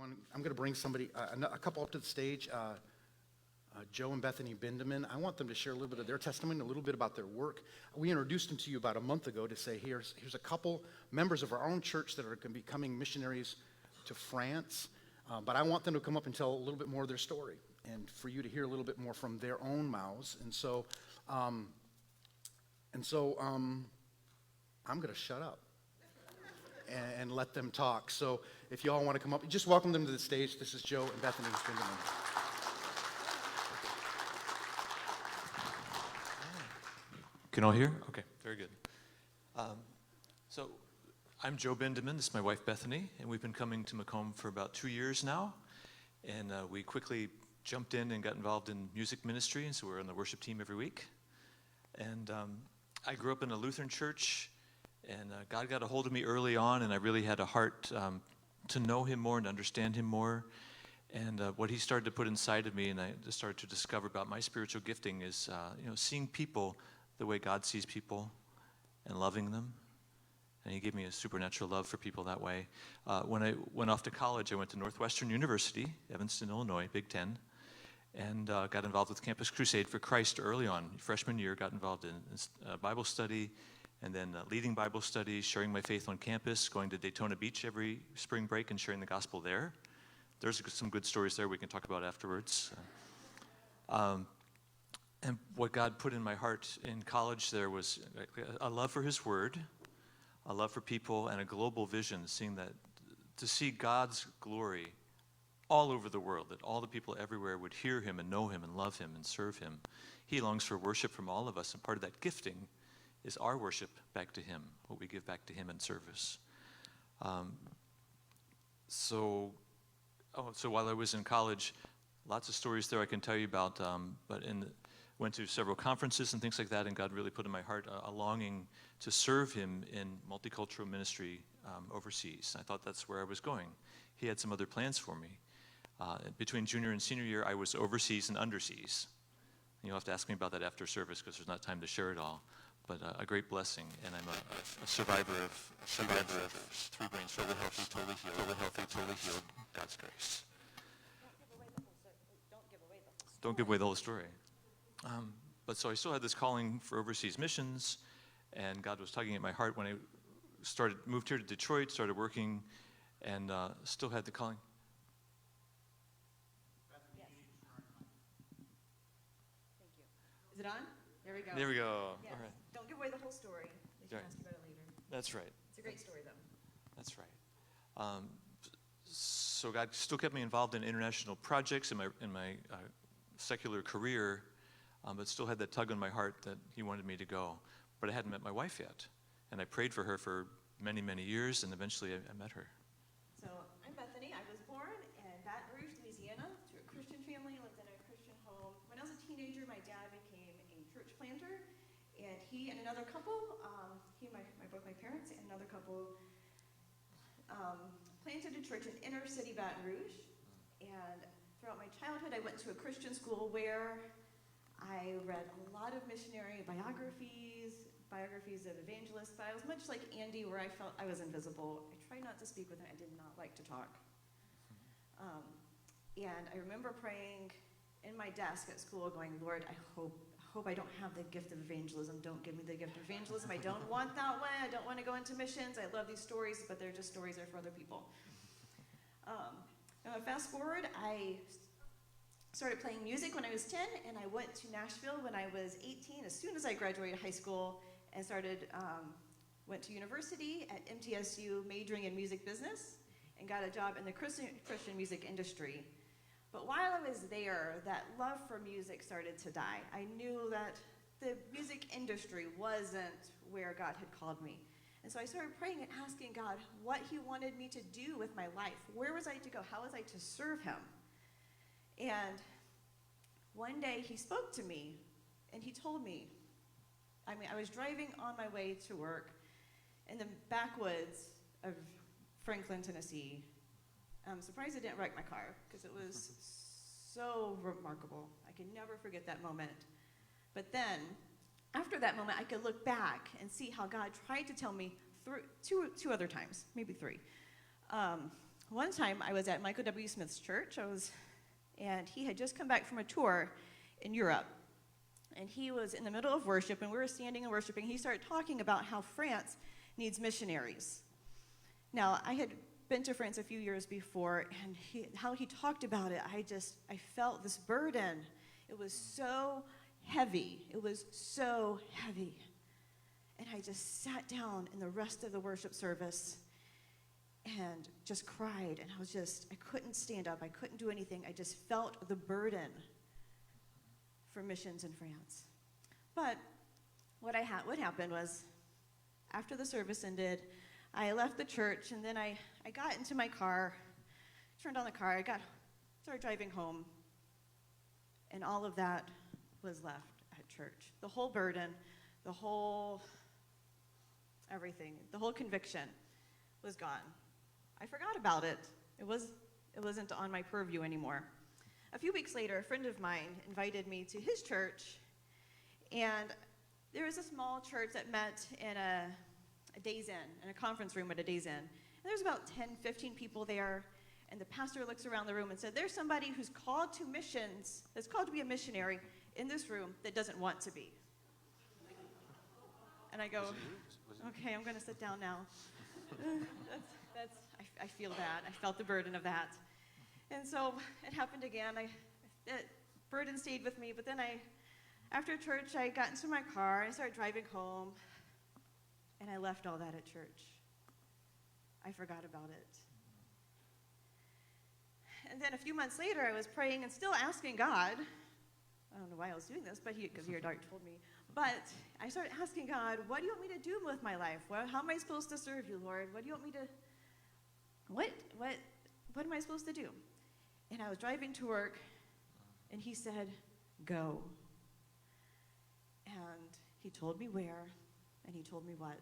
I'm going to bring a couple up to the stage. Joe and Bethany Bindeman. I want them to share a little bit of their testimony, a little bit about their work. We introduced them to you about a month ago to say, here's a couple members of our own church that are going to be becoming missionaries to France. But I want them to come up and tell a little bit more of their story and for you to hear a little bit more from their own mouths. And so I'm going to shut up and let them talk. So if you all want to come up, just welcome them to the stage. This is Joe and Bethany Bindeman. Can all hear? Okay, very good. So I'm Joe Bindeman. This is my wife Bethany, and we've been coming to Macomb for about 2 years now. And we quickly jumped in and got involved in music ministry, and so we're on the worship team every week. And I grew up in a Lutheran church, and God got a hold of me early on, and I really had a heart to know Him more and understand Him more. And what He started to put inside of me, and I just started to discover about my spiritual gifting is, seeing people the way God sees people and loving them. And He gave me a supernatural love for people that way. When I went off to college, I went to Northwestern University, Evanston, Illinois, Big Ten, and got involved with Campus Crusade for Christ early on. Freshman year, got involved in Bible study, and then leading Bible studies, sharing my faith on campus, going to Daytona Beach every spring break and sharing the gospel there. There's some good stories there we can talk about afterwards. And what God put in my heart in college there was a love for His Word, a love for people, and a global vision, to see God's glory all over the world, that all the people everywhere would hear Him and know Him and love Him and serve Him. He longs for worship from all of us, and part of that gifting is our worship back to Him, what we give back to Him in service. So while I was in college, lots of stories there I can tell you about, but went to several conferences and things like that, and God really put in my heart a longing to serve Him in multicultural ministry overseas. I thought that's where I was going. He had some other plans for me. Between junior and senior year, I was overseas and underseas. You'll have to ask me about that after service because there's not time to share it all. But a great blessing, and I'm a survivor of 3 brains, totally healthy, totally healed, God's grace. Don't give away the whole story. But so I still had this calling for overseas missions, and God was tugging at my heart when I moved here to Detroit, started working, and still had the calling. Yes. Thank you. Is it on? There we go. There we go. Yes. All right. Don't give away the whole story. They can Right. ask you about it later. That's right. It's a great story, though. That's right. So God still kept me involved in international projects in my secular career, but still had that tug on my heart that He wanted me to go. But I hadn't met my wife yet, and I prayed for her for many, many years, and eventually I met her. So I'm Bethany. I was born in Baton Rouge, Louisiana, to a Christian family, lived in a Christian home. When I was a teenager, my dad became a church planter, and he and another couple, both my parents and another couple, planted a church in inner city Baton Rouge. And throughout my childhood, I went to a Christian school where I read a lot of missionary biographies of evangelists, but I was much like Andy, where I felt I was invisible. I tried not to speak with him. I did not like to talk. And I remember praying in my desk at school, going, Lord, I hope I don't have the gift of evangelism. Don't give me the gift of evangelism. I don't want that way. I don't want to go into missions. I love these stories, but they're just stories. They're for other people. Now, fast forward, I started playing music when I was 10, and I went to Nashville when I was 18, as soon as I graduated high school, and went to university at MTSU, majoring in music business, and got a job in the Christian music industry. But while I was there, that love for music started to die. I knew that the music industry wasn't where God had called me. And so I started praying and asking God what He wanted me to do with my life. Where was I to go? How was I to serve Him? And one day He spoke to me, and He told me, I was driving on my way to work in the backwoods of Franklin, Tennessee. I'm surprised I didn't wreck my car, because it was so remarkable. I can never forget that moment. But then, after that moment, I could look back and see how God tried to tell me two other times, maybe 3. one time I was at Michael W. Smith's church, and he had just come back from a tour in Europe. And he was in the middle of worship, and we were standing and worshiping. He started talking about how France needs missionaries. Now, I had been to France a few years before, and how he talked about it, I felt this burden. It was so heavy. It was so heavy. And I just sat down in the rest of the worship service and just cried. And I couldn't stand up. I couldn't do anything. I just felt the burden for missions in France. But what happened was, after the service ended, I left the church, and then I got into my car, turned on the car, started driving home, and all of that was left at church. The whole burden, the whole everything, the whole conviction was gone. I forgot about it. It wasn't on my purview anymore. A few weeks later, a friend of mine invited me to his church, and there was a small church that met in a Days Inn, in a conference room at a Days Inn. And there's about 10, 15 people there, and the pastor looks around the room and said, there's somebody who's called to missions, that's called to be a missionary in this room that doesn't want to be. And I go, okay, I'm going to sit down now. I feel that. I felt the burden of that. And so it happened again. That burden stayed with me, but then after church, I got into my car, and I started driving home, and I left all that at church. I forgot about it. And then a few months later, I was praying and still asking God. I don't know why I was doing this, because he had already told me. But I started asking God, what do you want me to do with my life? How am I supposed to serve you, Lord? What do you want me to, what am I supposed to do? And I was driving to work, and he said, go. And he told me where, and he told me what.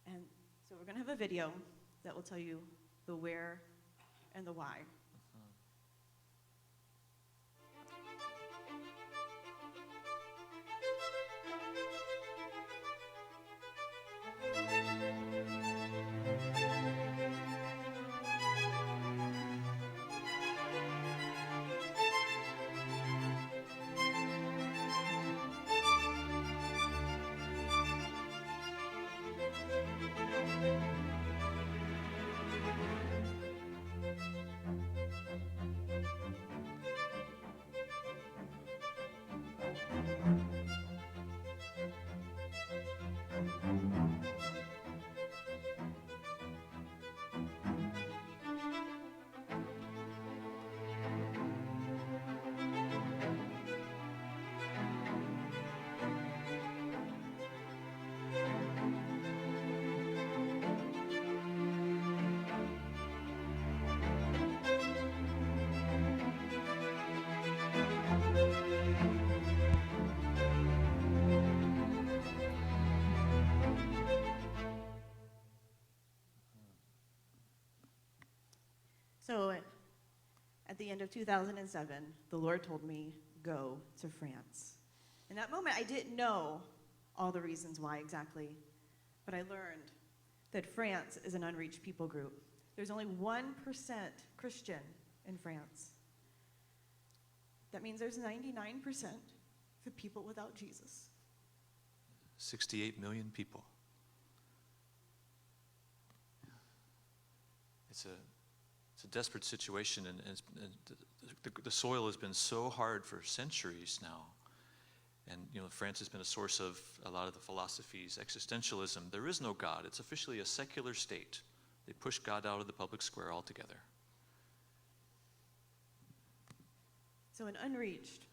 And so we're going to have a video that will tell you the where and the why. So at the end of 2007, the Lord told me, go to France. In that moment, I didn't know all the reasons why exactly, but I learned that France is an unreached people group. There's only 1% Christian in France. That means there's 99% for people without Jesus. 68 million people. It's a desperate situation, and the soil has been so hard for centuries now. And France has been a source of a lot of the philosophies, existentialism. There is no God. It's officially a secular state. They push God out of the public square altogether. So an unreached.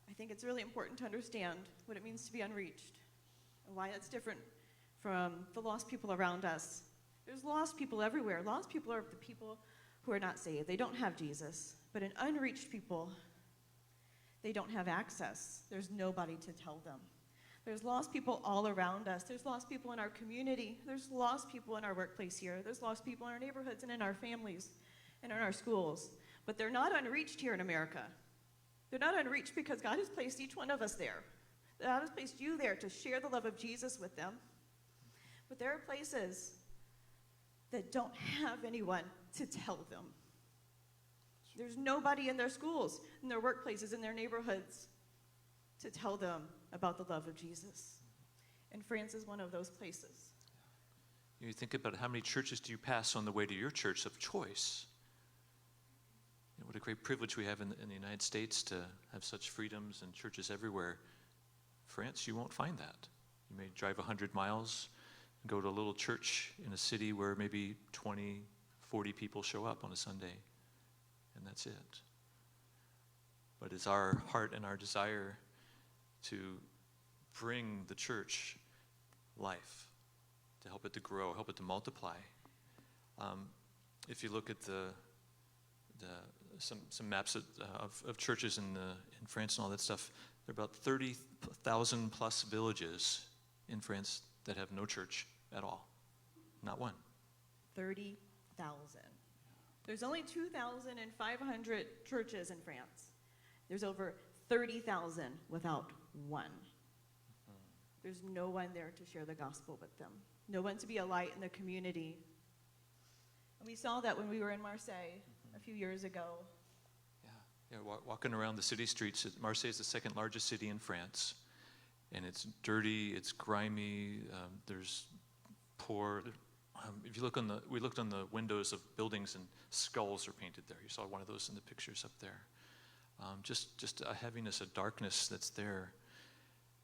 I think it's really important to understand what it means to be unreached and why that's different from the lost people around us. There's lost people everywhere. Lost people are the people who are not saved. They don't have Jesus. But an unreached people, they don't have access. There's nobody to tell them. There's lost people all around us. There's lost people in our community. There's lost people in our workplace here. There's lost people in our neighborhoods and in our families and in our schools. But they're not unreached here in America. They're not unreached because God has placed each one of us there. God has placed you there to share the love of Jesus with them. But there are places that don't have anyone to tell them. There's nobody in their schools, in their workplaces, in their neighborhoods to tell them about the love of Jesus. And France is one of those places. You think about how many churches do you pass on the way to your church of choice? You know, what a great privilege we have in the United States to have such freedoms and churches everywhere. France, you won't find that. You may drive 100 miles and go to a little church in a city where maybe 20, 40 people show up on a Sunday, and that's it. But it's our heart and our desire to bring the church life, to help it to grow, help it to multiply. If you look at some maps of churches in France and all that stuff, there are about 30,000 plus villages in France that have no church at all. Not one. 30,000. There's only 2,500 churches in France. There's over 30,000 without one. There's no one there to share the gospel with them. No one to be a light in the community. And we saw that when we were in Marseille a few years ago. Yeah, walking around the city streets. Marseille is the second largest city in France. And it's dirty, it's grimy, there's poor. If you look we looked on the windows of buildings and skulls are painted there. You saw one of those in the pictures up there. Just a heaviness, a darkness that's there.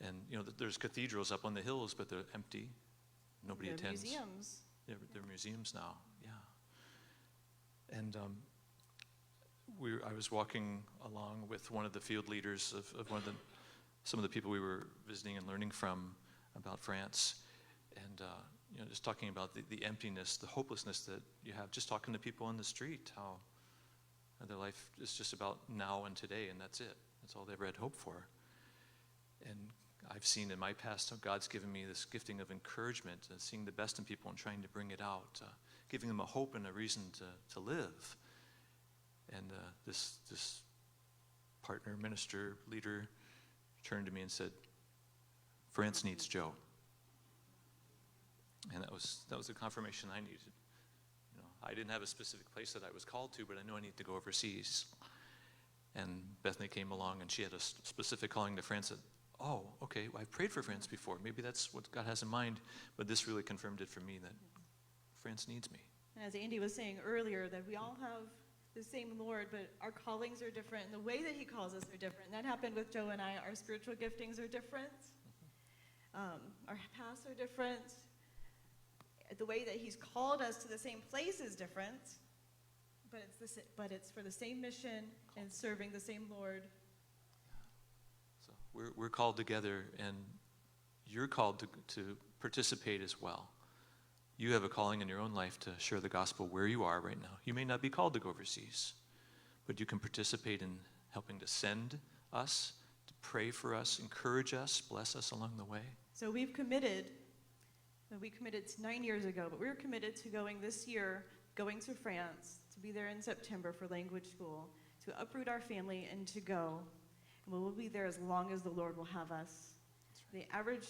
And there's cathedrals up on the hills, but they're empty. Nobody attends. Museums. They're museums now. Yeah. And I was walking along with one of the field leaders of some of the people we were visiting and learning from about France, and just talking about the emptiness, the hopelessness that you have, just talking to people on the street, how their life is just about now and today, and that's it. That's all they ever had hope for. And I've seen in my past how God's given me this gifting of encouragement, seeing the best in people and trying to bring it out, giving them a hope and a reason to live. And this partner, minister, leader turned to me and said, France needs Joe. And that was the confirmation I needed. I didn't have a specific place that I was called to, but I knew I needed to go overseas. And Bethany came along, and she had a specific calling to France. That, oh, okay, well, I've prayed for France before. Maybe that's what God has in mind, but this really confirmed it for me that France needs me. And as Andy was saying earlier, that we all have the same Lord, but our callings are different, and the way that he calls us are different. And that happened with Joe and I. Our spiritual giftings are different. Our paths are different. The way that he's called us to the same place is different, but it's for the same mission and serving the same Lord. So we're called together, and you're called to participate as well. You have a calling in your own life to share the gospel where you are right now. You may not be called to go overseas, but you can participate in helping to send us, to pray for us, encourage us, bless us along the way. So we committed 9 years ago, but we're committed to going this year, going to France, to be there in September for language school, to uproot our family and to go. And we will be there as long as the Lord will have us. The average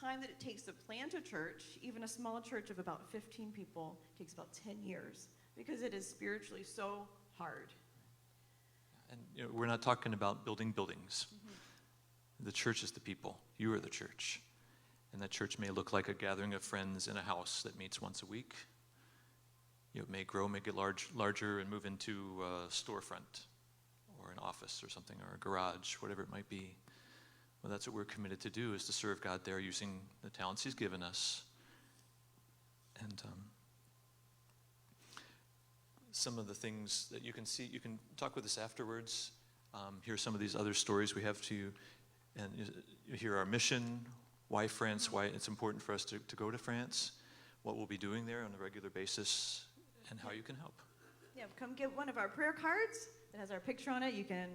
time that it takes to plant a church, even a small church of about 15 people, takes about 10 years because it is spiritually so hard. And we're not talking about building buildings. Mm-hmm. The church is the people. You are the church. And that church may look like a gathering of friends in a house that meets once a week. It may grow, may get larger, and move into a storefront or an office or something, or a garage, whatever it might be. Well, that's what we're committed to do, is to serve God there using the talents he's given us. And some of the things that you can see, you can talk with us afterwards, hear some of these other stories we have to you, and you hear our mission, why France, why it's important for us to go to France, what we'll be doing there on a regular basis, and how you can help. Yeah, come get one of our prayer cards that has our picture on it. You can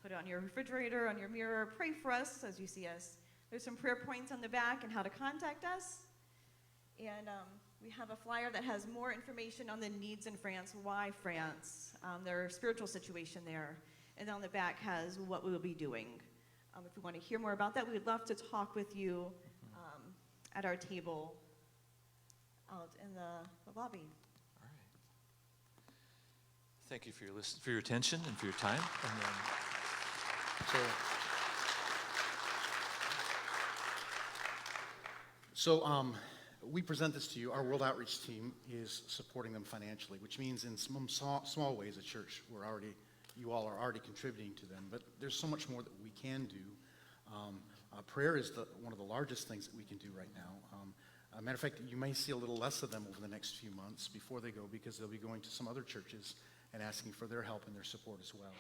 put it on your refrigerator, on your mirror. Pray for us as you see us. There's some prayer points on the back and how to contact us. And we have a flyer that has more information on the needs in France, why France, their spiritual situation there. And on the back has what we will be doing. If you want to hear more about that, we would love to talk with you at our table out in the lobby. thank you for for your attention and for your time. And So we present this to you. Our World Outreach team is supporting them financially, which means in some small ways at church, you all are already contributing to them. But there's so much more that we can do. Prayer is one of the largest things that we can do right now. A matter of fact, you may see a little less of them over the next few months before they go, because they'll be going to some other churches and asking for their help and their support as well.